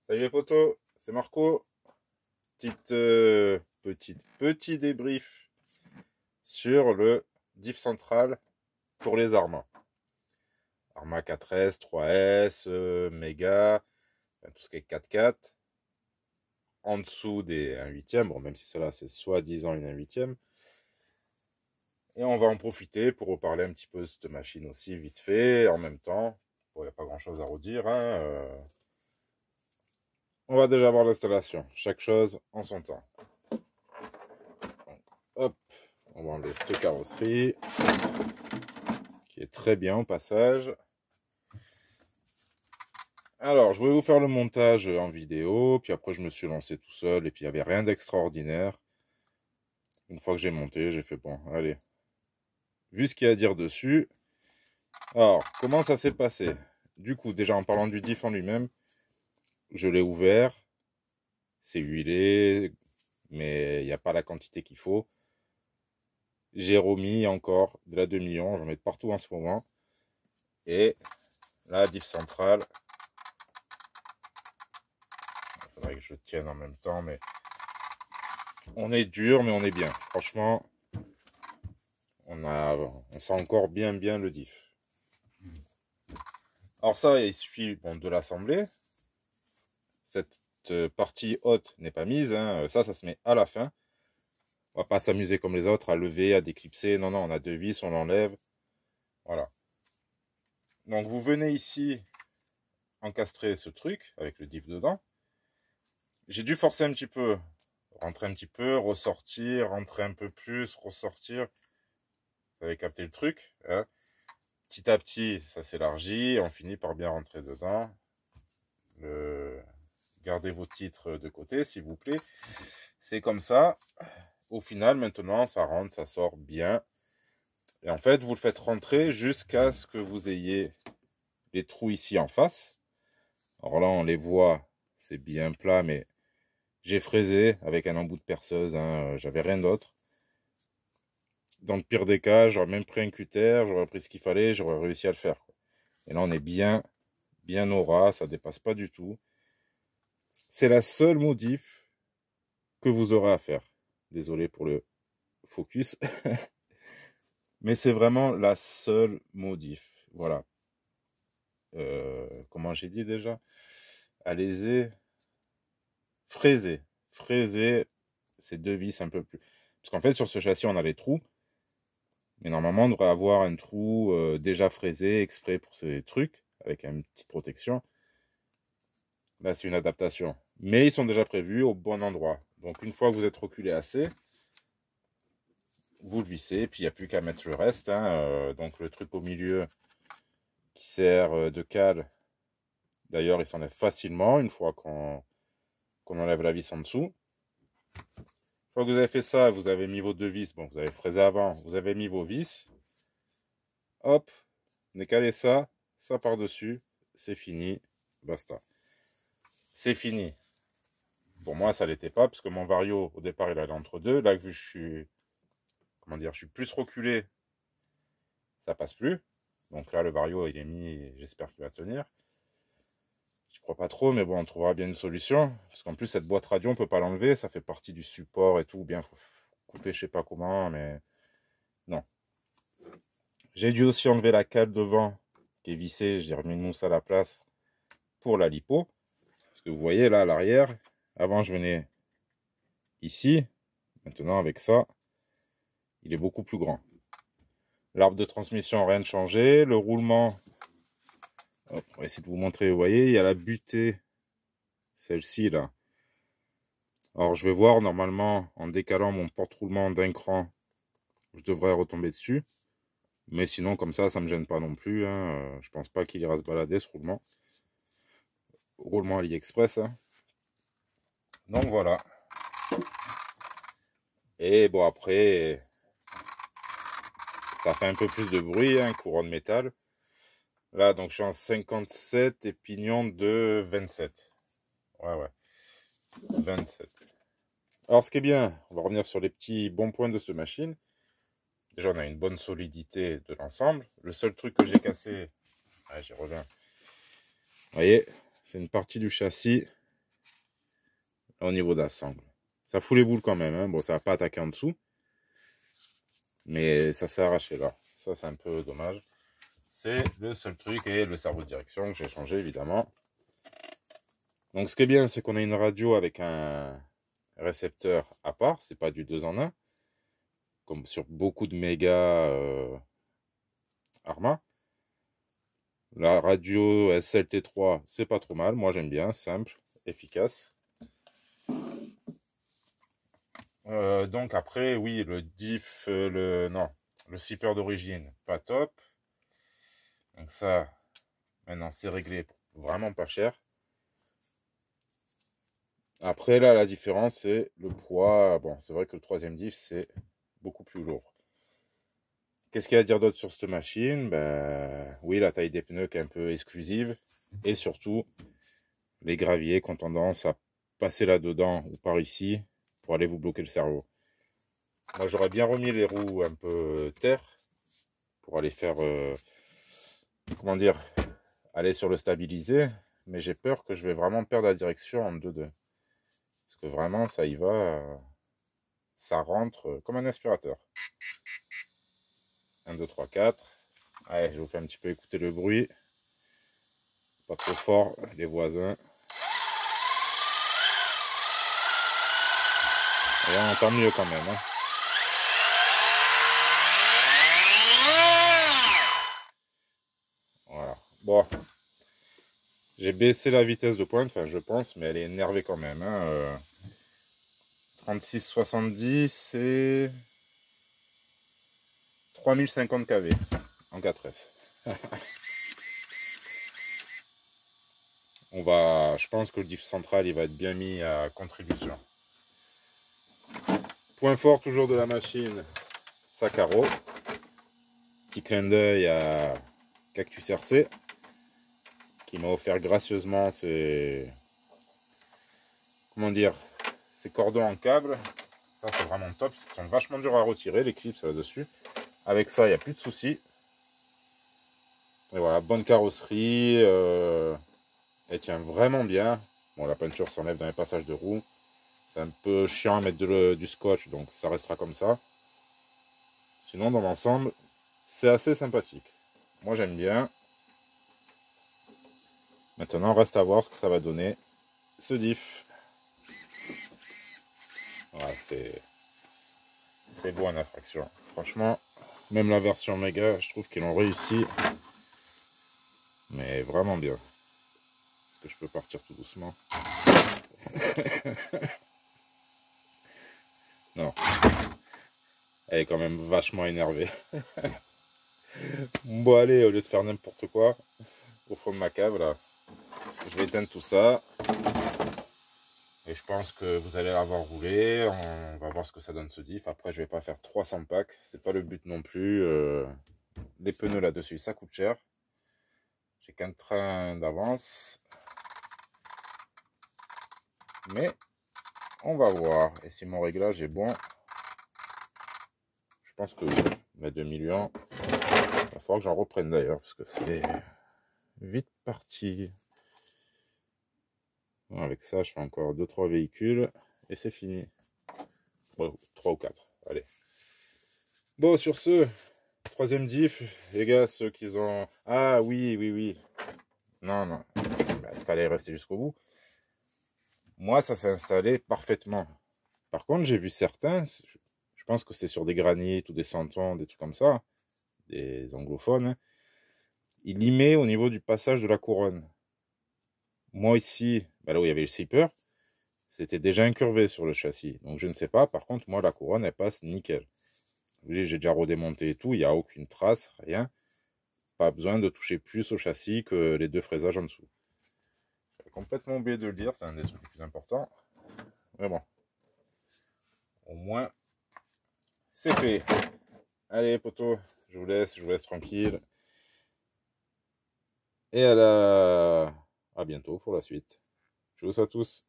Salut les potos, c'est Marco. Petit débrief sur le diff central pour les Arma. Arma 4S, 3S, Mega, tout ce qui est 4x4. En dessous des 1/8, bon, même si celle-là c'est soi-disant une 1/8. Et on va en profiter pour reparler un petit peu de cette machine aussi vite fait, en même temps. Bon, il n'y a pas grand-chose à redire, hein. On va déjà voir l'installation, chaque chose en son temps. Donc, hop, on va enlever cette carrosserie, qui est très bien au passage. Alors, je voulais vous faire le montage en vidéo, puis après je me suis lancé tout seul, et puis il n'y avait rien d'extraordinaire. Une fois que j'ai monté, j'ai fait bon, allez. Vu ce qu'il y a à dire dessus. Alors, comment ça s'est passé? Du coup, déjà en parlant du diff en lui-même, je l'ai ouvert. C'est huilé, mais il n'y a pas la quantité qu'il faut. J'ai remis encore de la 2 millions, j'en mets partout en ce moment. Et la diff centrale. Il faudrait que je tienne en même temps, mais on est dur, mais on est bien. Franchement, on sent encore bien le diff. Alors ça, il suffit de l'assembler. Cette partie haute n'est pas mise, hein. Ça se met à la fin. On va pas s'amuser comme les autres à lever, à déclipser. Non, on a 2 vis, on l'enlève. Voilà. Donc vous venez ici encastrer ce truc avec le diff dedans. J'ai dû forcer un petit peu, rentrer un petit peu, ressortir, rentrer un peu plus, ressortir. Vous avez capté le truc, hein. Petit à petit, ça s'élargit, on finit par bien rentrer dedans. Gardez vos titres de côté, s'il vous plaît. C'est comme ça. Au final, maintenant, ça rentre, ça sort bien. Et en fait, vous le faites rentrer jusqu'à ce que vous ayez les trous ici en face. Alors là, on les voit, c'est bien plat, mais j'ai fraisé avec un embout de perceuse, hein, j'avais rien d'autre. Dans le pire des cas, j'aurais même pris un cutter, j'aurais pris ce qu'il fallait, j'aurais réussi à le faire. Et là, on est bien au ras, ça dépasse pas du tout. C'est la seule modif que vous aurez à faire. Désolé pour le focus. Mais c'est vraiment la seule modif. Voilà. Comment j'ai dit déjà? Allez-y. Fraiser. Fraiser ces 2 vis un peu plus. Parce qu'en fait, sur ce châssis, on a les trous. Mais normalement, on devrait avoir un trou déjà fraisé, exprès pour ces trucs, avec une petite protection. Là, c'est une adaptation. Mais ils sont déjà prévus au bon endroit. Donc, une fois que vous êtes reculé assez, vous le vissez, puis il n'y a plus qu'à mettre le reste, hein. Donc le truc au milieu qui sert de cale, d'ailleurs il s'enlève facilement une fois qu'on enlève la vis en dessous. Une fois que vous avez fait ça, vous avez mis vos 2 vis, bon vous avez fraisé avant, vous avez mis vos vis, hop, décalez ça par-dessus, c'est fini, basta. C'est fini. Pour moi ça l'était pas, parce que mon Vario au départ il allait entre deux, là vu que je suis, comment dire, je suis plus reculé, ça passe plus. Donc là, le Vario, il est mis, j'espère qu'il va tenir. Je crois pas trop, mais bon, on trouvera bien une solution. Parce qu'en plus, cette boîte radio, on peut pas l'enlever. Ça fait partie du support et tout. Bien, faut couper, je sais pas comment, mais non. J'ai dû aussi enlever la cale devant, qui est vissée. J'ai remis une mousse à la place pour la lipo. Parce que vous voyez, là, à l'arrière, avant, je venais ici. Maintenant, avec ça, il est beaucoup plus grand. L'arbre de transmission, rien de changé. Le roulement, hop, on va essayer de vous montrer. Vous voyez, il y a la butée, celle-ci là. Alors je vais voir, normalement, en décalant mon porte-roulement d'un cran, je devrais retomber dessus. Mais sinon, comme ça me gêne pas non plus, hein. Je pense pas qu'il ira se balader ce roulement. Roulement AliExpress, hein. Donc voilà. Et bon, après, ça fait un peu plus de bruit, hein, couronne métal. Là, donc je suis en 57 et pignon de 27. Ouais. 27. Alors, ce qui est bien, on va revenir sur les petits bons points de cette machine. Déjà, on a une bonne solidité de l'ensemble. Le seul truc que j'ai cassé, j'y reviens. Vous voyez, c'est une partie du châssis au niveau de la sangle. Ça fout les boules quand même, hein. Bon, ça va pas attaquer en dessous, mais ça s'est arraché là. Ça, c'est un peu dommage. C'est le seul truc, et le cerveau de direction que j'ai changé évidemment. Donc ce qui est bien, c'est qu'on a une radio avec un récepteur à part, c'est pas du 2 en 1, comme sur beaucoup de méga Arma. La radio SLT3, c'est pas trop mal, moi j'aime bien, simple, efficace. Donc après, oui, le diff, le zipper d'origine, pas top. Donc ça, maintenant c'est réglé vraiment pas cher. Après là, la différence c'est le poids. Bon, c'est vrai que le troisième diff c'est beaucoup plus lourd. Qu'est-ce qu'il y a à dire d'autre sur cette machine? Ben, oui, la taille des pneus qui est un peu exclusive. Et surtout, les graviers qui ont tendance à passer là-dedans ou par ici pour aller vous bloquer le cerveau. Moi, j'aurais bien remis les roues un peu terre pour aller faire, comment dire, aller sur le stabilisé. Mais j'ai peur que je vais vraiment perdre la direction en 2-2. Parce que vraiment, ça y va, ça rentre comme un aspirateur. 1, 2, 3, 4. Allez, je vous fais un petit peu écouter le bruit. Pas trop fort, les voisins. Et on entend mieux quand même. Hein. Voilà. Bon. J'ai baissé la vitesse de pointe, enfin je pense, mais elle est énervée quand même. Hein. 36-70 et 3050 kV en 4S. Je pense que le diff central il va être bien mis à contribution. Point fort toujours de la machine, sac à roue. Petit clin d'œil à Cactus RC qui m'a offert gracieusement ces, comment dire, ces cordons en câble. Ça c'est vraiment top parce qu'ils sont vachement durs à retirer, les clips là-dessus. Avec ça il n'y a plus de soucis. Et voilà, bonne carrosserie, elle tient vraiment bien. Bon, la peinture s'enlève dans les passages de roues. C'est un peu chiant à mettre du scotch, donc ça restera comme ça. Sinon, dans l'ensemble, c'est assez sympathique. Moi, j'aime bien. Maintenant, reste à voir ce que ça va donner, ce diff. Voilà, c'est beau en infraction. Franchement, même la version méga, je trouve qu'ils l'ont réussi. Mais vraiment bien. Est-ce que je peux partir tout doucement? Non. Elle est quand même vachement énervée. Bon allez, au lieu de faire n'importe quoi au fond de ma cave là, je vais éteindre tout ça. Et je pense que vous allez l'avoir roulé. On va voir ce que ça donne ce diff. Après je vais pas faire 300 packs. C'est pas le but non plus. Les pneus là-dessus ça coûte cher. J'ai qu'un train d'avance. Mais on va voir. Et si mon réglage est bon, je pense que oui. Mais 2 millions. Il va falloir que j'en reprenne d'ailleurs. Parce que c'est vite parti. Bon, avec ça, je fais encore 2-3 véhicules. Et c'est fini. Bon, 3 ou 4. Allez. Bon, sur ce, troisième diff. Les gars, ceux qui ont... Ah oui, oui, oui. Non, non. Bah, il fallait rester jusqu'au bout. Moi, ça s'est installé parfaitement. Par contre, j'ai vu certains, je pense que c'est sur des granites ou des santons, des trucs comme ça, des anglophones, hein, ils limaient au niveau du passage de la couronne. Moi ici, bah là où il y avait le zipper, c'était déjà incurvé sur le châssis. Donc je ne sais pas, par contre, moi la couronne, elle passe nickel. J'ai déjà redémonté et tout, il n'y a aucune trace, rien. Pas besoin de toucher plus au châssis que les 2 fraisages en dessous. J'ai complètement oublié de le dire, c'est un des trucs les plus importants. Mais bon. Au moins, c'est fait. Allez, poteau, je vous laisse tranquille. Et à bientôt pour la suite. Je vous souhaite à tous.